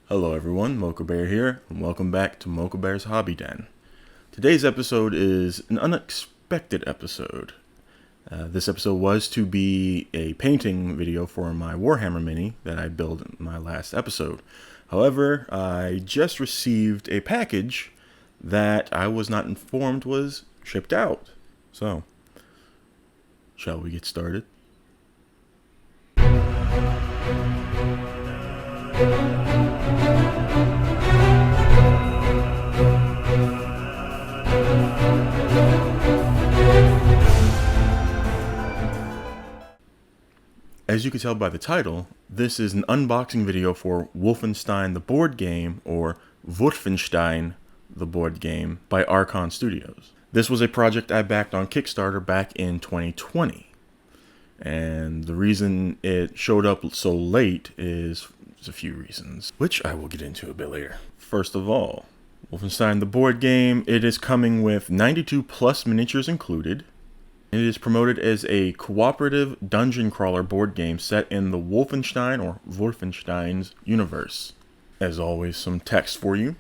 Hello everyone, Mocha Bear here, and welcome back to Mocha Bear's Hobby Den. Today's episode is an unexpected episode. This episode was to be a painting video for my Warhammer mini that I built in my last episode. However, I just received a package that I was not informed was shipped out. So, shall we get started? As you can tell by the title, this is an unboxing video for Wolfenstein the board game, or Wolfenstein the board game, by Archon Studios. This was a project I backed on Kickstarter back in 2020. And the reason it showed up so late is a few reasons, which I will get into a bit later. First of all, Wolfenstein the board game, it is coming with 92 plus miniatures included. It is promoted as a cooperative dungeon crawler board game set in the Wolfenstein or Wolfenstein's universe. As always, some text for you.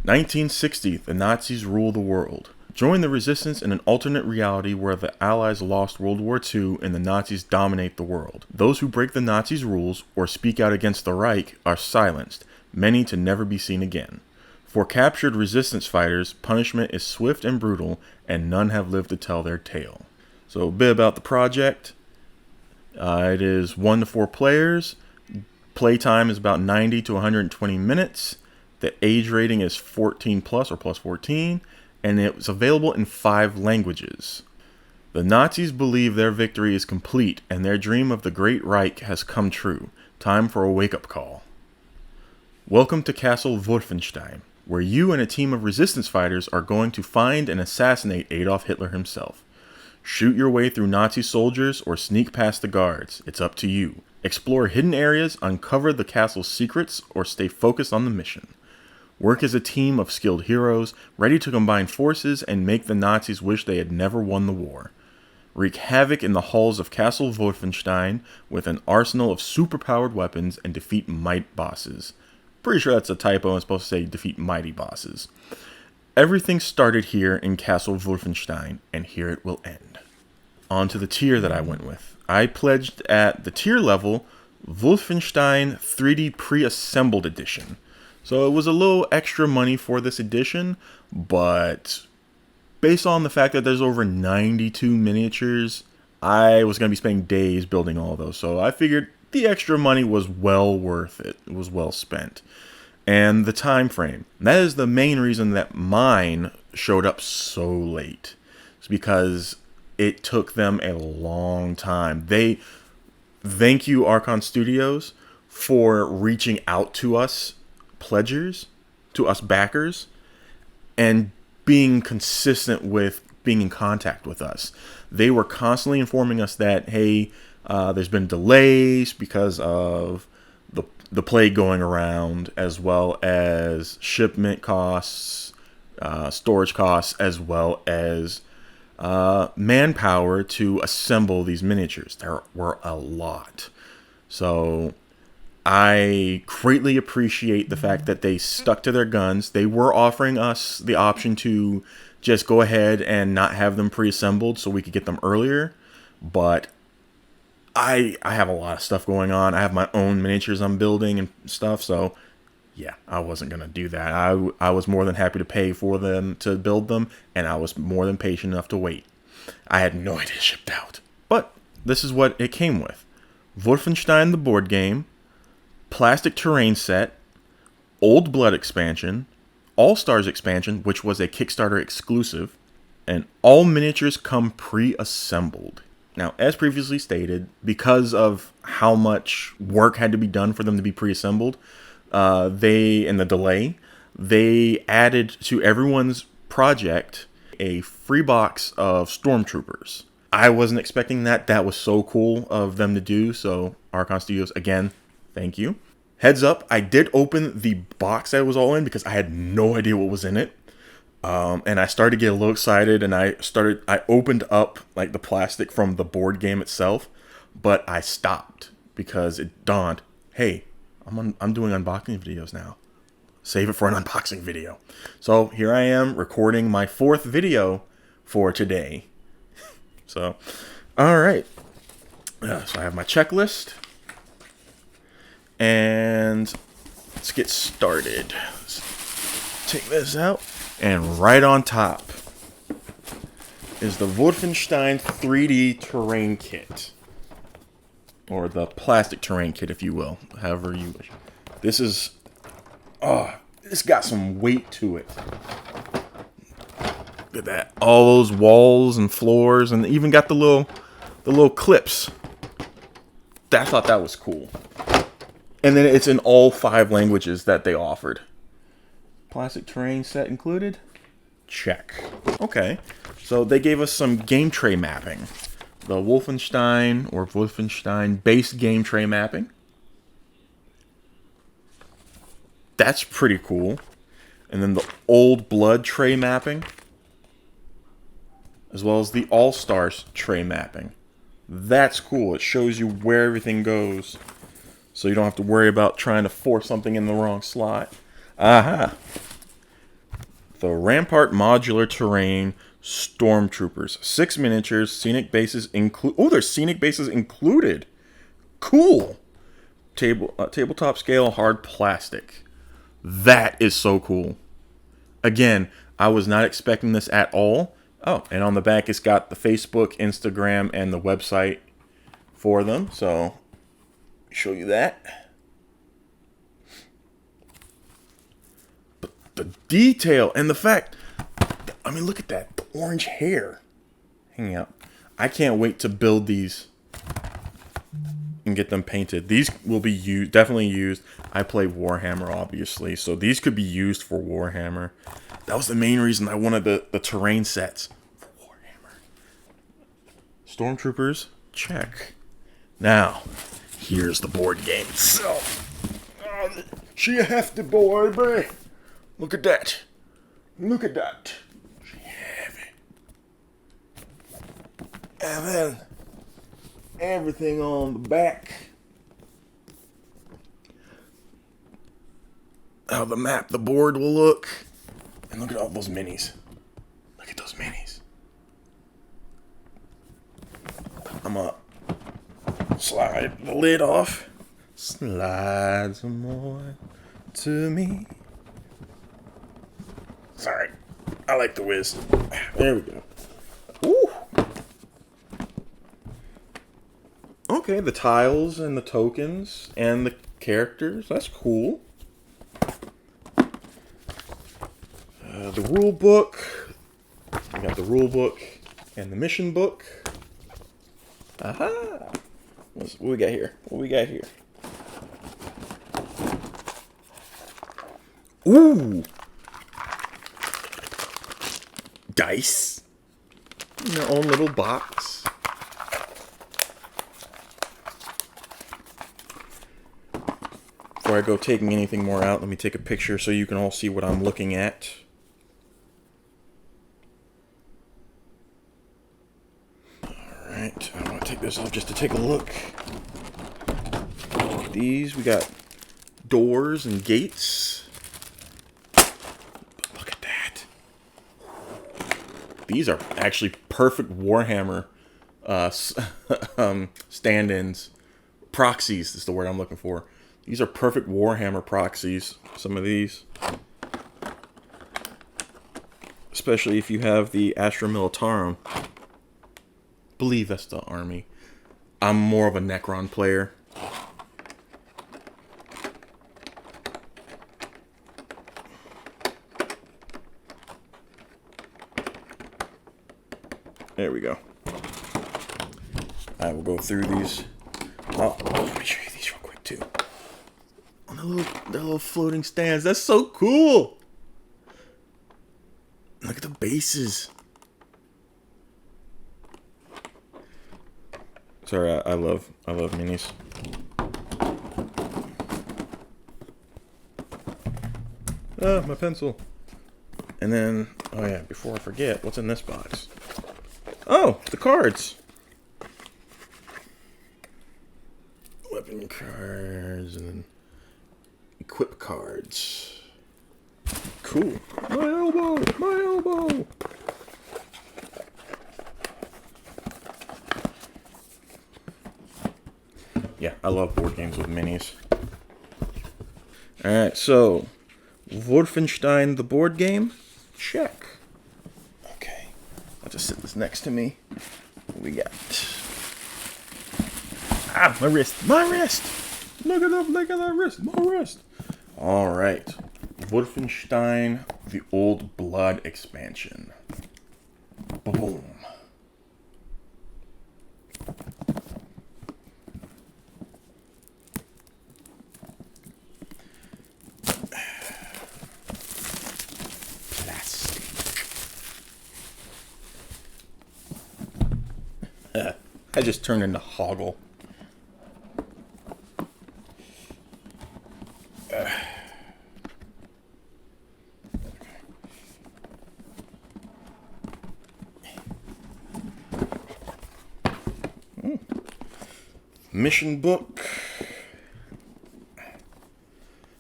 1960, the Nazis rule the world. Join the resistance in an alternate reality where the Allies lost World War II and the Nazis dominate the world. Those who break the Nazis' rules or speak out against the Reich are silenced, many to never be seen again. For captured resistance fighters, punishment is swift and brutal, and none have lived to tell their tale. So a bit about the project. It is 1 to 4 players. Playtime is about 90 to 120 minutes. The age rating is 14 plus or plus 14, and it's available in 5 languages. The Nazis believe their victory is complete, and their dream of the Great Reich has come true. Time for a wake-up call. Welcome to Castle Wolfenstein, where you and a team of resistance fighters are going to find and assassinate Adolf Hitler himself. Shoot your way through Nazi soldiers or sneak past the guards. It's up to you. Explore hidden areas, uncover the castle's secrets, or stay focused on the mission. Work as a team of skilled heroes, ready to combine forces and make the Nazis wish they had never won the war. Wreak havoc in the halls of Castle Wolfenstein with an arsenal of superpowered weapons and defeat might bosses. Pretty sure that's a typo. I'm supposed to say defeat mighty bosses. Everything started here in Castle Wolfenstein, and here it will end. On to the tier that I went with. I pledged at the tier level Wolfenstein 3D Pre-Assembled Edition. So it was a little extra money for this edition, but based on the fact that there's over 92 miniatures, I was going to be spending days building all of those. So I figured the extra money was well worth it. It was well spent. And the time frame. That is the main reason that mine showed up so late. It's because it took them a long time. Thank you, Archon Studios, for reaching out to us pledgers, to us backers, and being consistent with being in contact with us. They were constantly informing us that, hey, there's been delays because of the plague going around, as well as shipment costs, storage costs, as well as manpower to assemble these miniatures. There were a lot. So I greatly appreciate the fact that they stuck to their guns. They were offering us the option to just go ahead and not have them pre-assembled so we could get them earlier, but I have a lot of stuff going on. I have my own miniatures I'm building and stuff, so yeah, I wasn't going to do that. I was more than happy to pay for them to build them, and I was more than patient enough to wait. I had no idea it shipped out. But this is what it came with. Wolfenstein the board game, plastic terrain set, Old Blood expansion, All-Stars expansion, which was a Kickstarter exclusive, and all miniatures come pre-assembled. Now, as previously stated, because of how much work had to be done for them to be pre-assembled, and the delay, they added to everyone's project a free box of Stormtroopers. I wasn't expecting that. That was so cool of them to do. So, Archon Studios, again, thank you. Heads up, I did open the box that it was all in because I had no idea what was in it. And I started to get a little excited, and I opened up like the plastic from the board game itself, but I stopped because it dawned, hey, I'm doing unboxing videos now. Save it for an unboxing video. So here I am recording my 4th video for today. So, all right. So I have my checklist. And let's get started. Let's take this out. And right on top is the Wolfenstein 3D terrain kit. Or the plastic terrain kit, if you will. However you wish. This is... oh, this got some weight to it. Look at that. All those walls and floors. And even got the little clips. I thought that was cool. And then it's in all 5 languages that they offered. Plastic terrain set included? Check. Okay. So they gave us some game tray mapping. The Wolfenstein or Wolfenstein base game tray mapping. That's pretty cool. And then the Old Blood tray mapping. As well as the All-Stars tray mapping. That's cool. It shows you where everything goes. So you don't have to worry about trying to force something in the wrong slot. Aha! The Rampart Modular Terrain Stormtroopers. 6 miniatures, scenic bases include... oh, there's scenic bases included! Cool! Tabletop scale, hard plastic. That is so cool. Again, I was not expecting this at all. Oh, and on the back it's got the Facebook, Instagram, and the website for them. So... show you that. But the detail and the fact, I mean, look at that, the orange hair hanging out. I can't wait to build these and get them painted. These will be used, definitely used. I play Warhammer, obviously, so these could be used for Warhammer. That was the main reason I wanted the terrain sets for Warhammer. Stormtroopers, check. Now, here's the board game itself. Oh, she a hefty boy, baby. Look at that. Look at that. She heavy. And then everything on the back. How the board will look. And look at all those minis. Look at those minis. I'm up. Slide the lid off. Slide some more to me. Sorry. I like the whiz. There we go. Ooh. Okay, the tiles and the tokens and the characters. That's cool. The rule book. We got the rule book and the mission book. Aha! What we got here? What we got here? Ooh! Dice. In their own little box. Before I go taking anything more out, let me take a picture so you can all see what I'm looking at. Alright, I want to take this off just to take a look. Look at these. We got doors and gates. Look at that. These are actually perfect Warhammer stand-ins. Proxies is the word I'm looking for. These are perfect Warhammer proxies. Some of these. Especially if you have the Astra Militarum. Believe that's the army. I'm more of a Necron player. There we go. I will go through these. Oh, let me show you these real quick too. On the little floating stands. That's so cool. Look at the bases. Sorry, I love minis. Ah, my pencil. And then, oh yeah, before I forget, what's in this box? Oh, the cards. Weapon cards, and then cards. Cool. My elbow! My elbow! Yeah, I love board games with minis. Alright, so Wolfenstein the board game? Check. Okay, I'll just sit this next to me. What we got? Ah, my wrist! My wrist! Look at that wrist! My wrist! Alright. Wolfenstein the Old Blood expansion. Boom. I just turned into Hoggle. Mission book.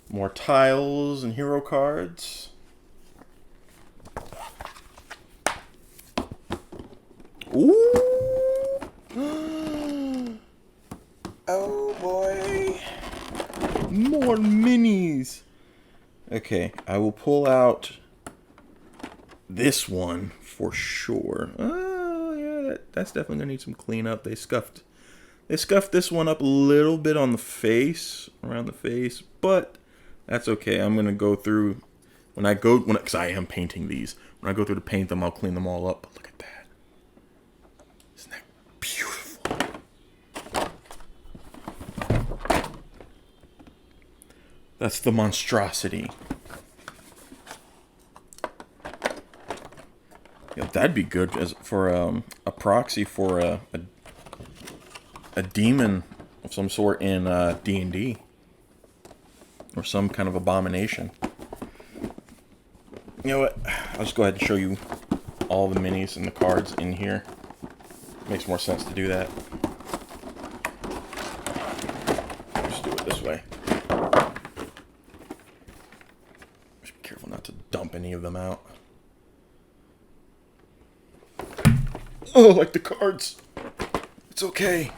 More tiles and hero cards. Ooh! Oh boy! More minis! Okay, I will pull out this one for sure. Oh yeah, that's definitely gonna need some cleanup. They scuffed this one up a little bit on the face, around the face, but that's okay. I'm gonna go through because I am painting these. When I go through to paint them, I'll clean them all up. But look at that. Isn't that beautiful? That's the monstrosity. Yeah, that'd be good as for a proxy for a demon of some sort in D&D, or some kind of abomination. You know what? I'll just go ahead and show you all the minis and the cards in here. Makes more sense to do that. Just do it this way. Just be careful not to dump any of them out. Oh, like the cards. It's okay.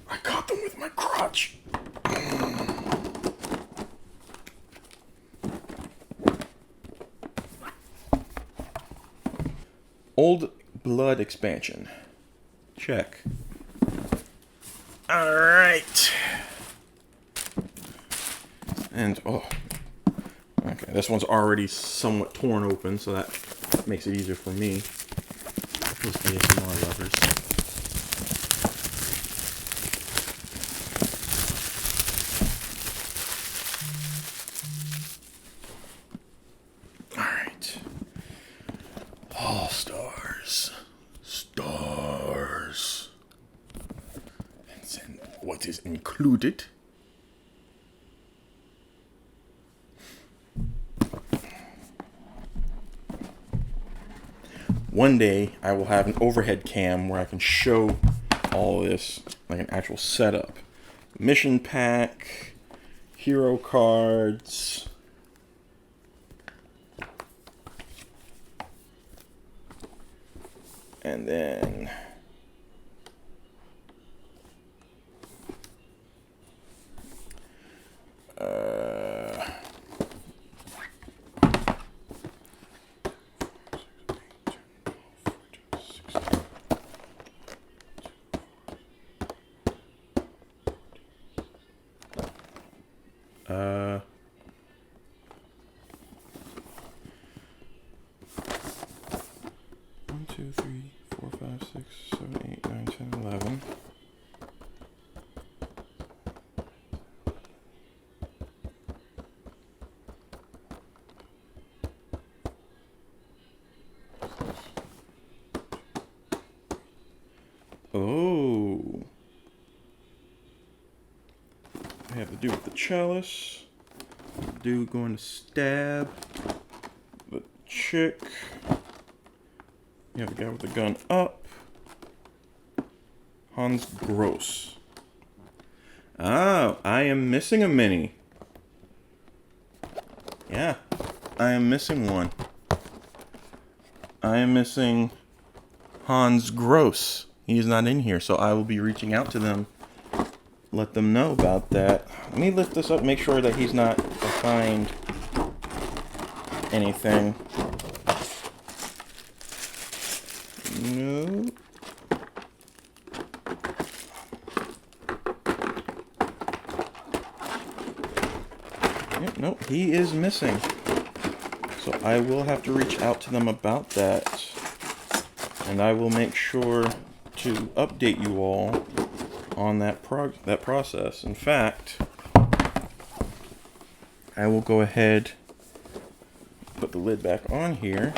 I caught them with my crotch. Old Blood expansion. Check. Alright. And, oh. Okay, this one's already somewhat torn open, so that makes it easier for me. Those ASMR lovers. Alright. All stars. Stars. And then what is included? One day, I will have an overhead cam where I can show all this, like an actual setup. Mission pack, hero cards, and then one, two, three, 4, 5, 6, 7, 8, 9, 10, 11. Oh. I have to do with the chalice. Dude going to stab the chick. You have the guy with the gun up. Hans Gross. Ah, I am missing a mini. Yeah, I am missing one. I am missing Hans Gross. He's not in here, so I will be reaching out to them, let them know about that. Let me lift this up, make sure that he's not behind anything. No. Yep, nope, he is missing. So I will have to reach out to them about that. And I will make sure to update you all on that process. In fact, I will go ahead, put the lid back on here.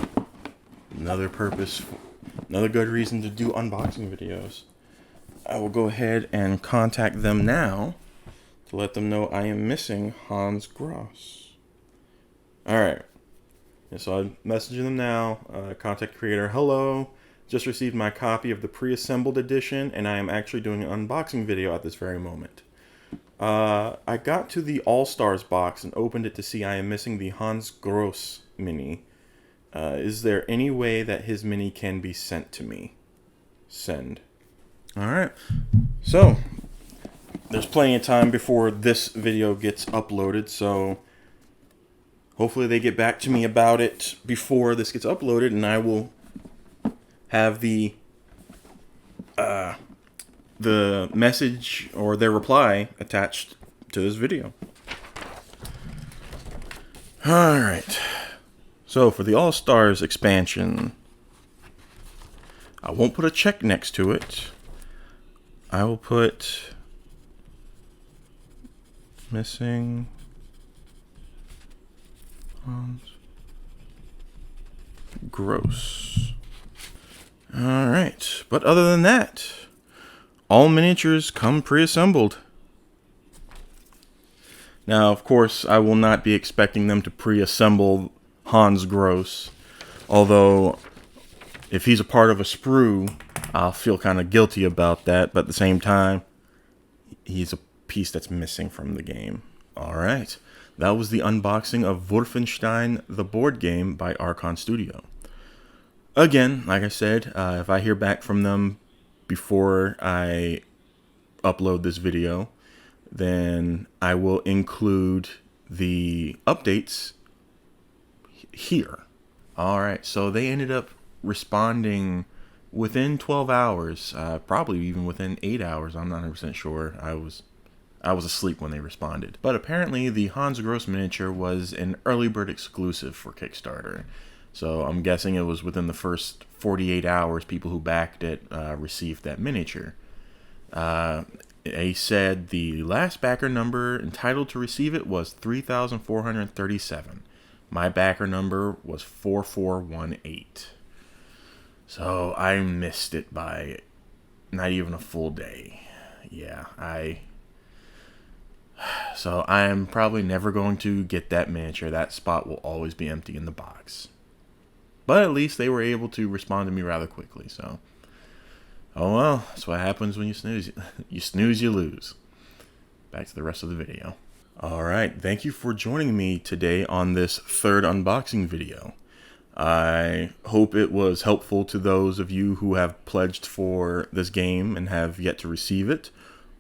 Another good reason to do unboxing videos. I will go ahead and contact them now to let them know I am missing Hans Gross. Alright. So I'm messaging them now. Contact creator, hello. Just received my copy of the pre-assembled edition, and I am actually doing an unboxing video at this very moment. I got to the All-Stars box and opened it to see I am missing the Hans Gross mini. Is there any way that his mini can be sent to me? Send. Alright. So, there's plenty of time before this video gets uploaded, so hopefully they get back to me about it before this gets uploaded, and I will have the message or their reply attached to this video. Alright. So for the All-Stars expansion, I won't put a check next to it. I will put missing Hans Gross. Alright, but other than that, all miniatures come pre-assembled. Now, of course, I will not be expecting them to pre-assemble Hans Gross, although if he's a part of a sprue, I'll feel kind of guilty about that, but at the same time, he's a piece that's missing from the game. Alright, that was the unboxing of Wolfenstein, the board game by Archon Studio. Again, like I said, if I hear back from them before I upload this video, then I will include the updates here. Alright, so they ended up responding within 12 hours, probably even within 8 hours. I'm not 100% sure. I was asleep when they responded. But apparently the Hans Gross miniature was an early bird exclusive for Kickstarter. So I'm guessing it was within the first 48 hours people who backed it received that miniature. They said the last backer number entitled to receive it was 3,437. My backer number was 4418. So I missed it by not even a full day. Yeah, So I am probably never going to get that miniature. That spot will always be empty in the box. But at least they were able to respond to me rather quickly, so. Oh well, that's what happens when you snooze. You snooze, you lose. Back to the rest of the video. Alright, thank you for joining me today on this third unboxing video. I hope it was helpful to those of you who have pledged for this game and have yet to receive it,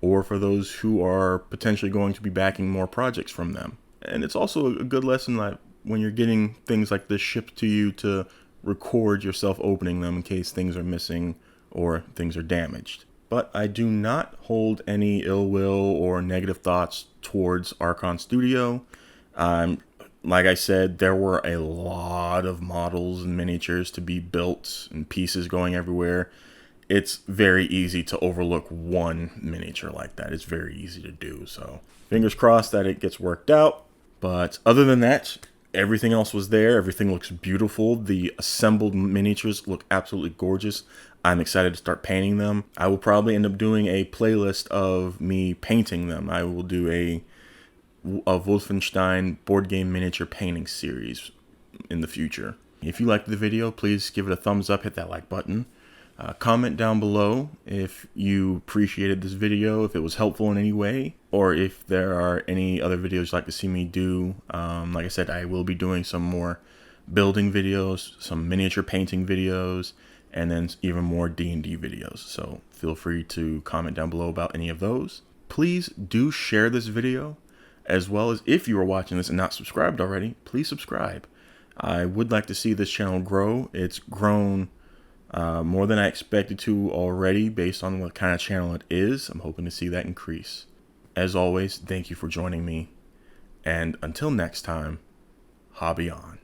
or for those who are potentially going to be backing more projects from them. And it's also a good lesson that when you're getting things like this shipped to you to record yourself opening them in case things are missing or things are damaged. But I do not hold any ill will or negative thoughts towards Archon Studio. Like I said, there were a lot of models and miniatures to be built and pieces going everywhere. It's very easy to overlook one miniature like that. It's very easy to do. So fingers crossed that it gets worked out. But other than that, everything else was there. Everything looks beautiful. The assembled miniatures look absolutely gorgeous. I'm excited to start painting them. I will probably end up doing a playlist of me painting them. I will do a Wolfenstein board game miniature painting series in the future. If you liked the video, please give it a thumbs up, hit that like button. Comment down below if you appreciated this video, if it was helpful in any way, or if there are any other videos you'd like to see me do. Like I said, I will be doing some more building videos, some miniature painting videos, and then even more D&D videos. So feel free to comment down below about any of those. Please do share this video, as well as if you are watching this and not subscribed already, please subscribe. I would like to see this channel grow. It's grown more than I expected to already based on what kind of channel it is. I'm hoping to see that increase. As always, thank you for joining me. And until next time, hobby on.